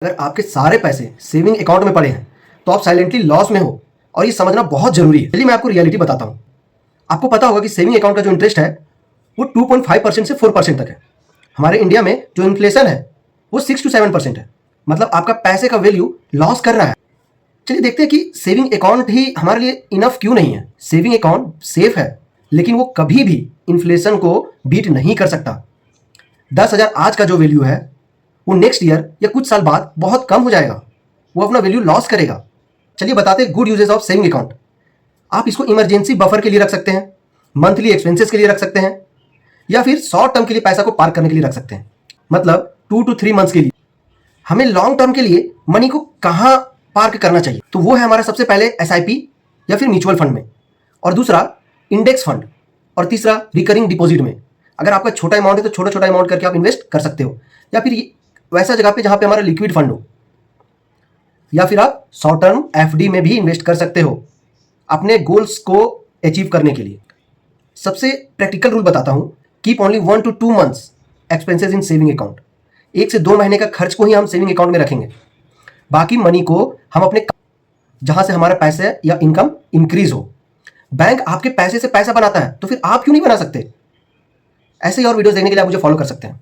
अगर आपके सारे पैसे सेविंग अकाउंट में पड़े हैं तो आप साइलेंटली लॉस में हो और ये समझना बहुत जरूरी है। चलिए मैं आपको रियलिटी बताता हूं। आपको पता होगा कि सेविंग अकाउंट का जो इंटरेस्ट है वो 2.5% से 4% तक है। हमारे इंडिया में जो इन्फ्लेशन है वो 6 to 7% है। मतलब आपका पैसे का वैल्यू लॉस कर रहा है। चलिए देखते हैं कि सेविंग अकाउंट ही हमारे लिए इनफ क्यों नहीं है। सेविंग अकाउंट सेफ है लेकिन वो कभी भी इन्फ्लेशन को बीट नहीं कर सकता। 10,000 आज का जो वैल्यू है वो नेक्स्ट ईयर या कुछ साल बाद बहुत कम हो जाएगा, वो अपना वैल्यू लॉस करेगा। चलिए बताते हैं good uses of saving account. आप इसको इमरजेंसी बफर के लिए रख सकते हैं, मंथली एक्सपेंसेस के लिए रख सकते हैं, या फिर शॉर्ट टर्म के लिए पैसा को पार्क करने के लिए रख सकते हैं। मतलब 2 to 3 मंथ्स के लिए। हमें लॉन्ग टर्म के लिए मनी को कहाँ पार्क करना चाहिए, तो वो है हमारा सबसे पहले SIP या फिर म्यूचुअल फंड में, और दूसरा इंडेक्स फंड, और तीसरा रिकरिंग डिपॉजिट में। अगर आपका छोटा अमाउंट है तो छोटा छोटा अमाउंट करके आप इन्वेस्ट कर सकते हो, या फिर वैसा जगह पे जहां पे हमारा लिक्विड फंड हो, या फिर आप शॉर्ट टर्म FD में भी इन्वेस्ट कर सकते हो अपने गोल्स को अचीव करने के लिए। सबसे प्रैक्टिकल रूल बताता हूं, keep only 1 to 2 months expenses in saving account. 1 से 2 महीने का खर्च को ही हम सेविंग अकाउंट में रखेंगे, बाकी मनी को हम अपने जहां से हमारा पैसे या इनकम इंक्रीज हो। बैंक आपके पैसे से पैसा बनाता है तो फिर आप क्यों नहीं बना सकते। ऐसे ही और वीडियोस देखने के लिए आप मुझे फॉलो कर सकते हैं।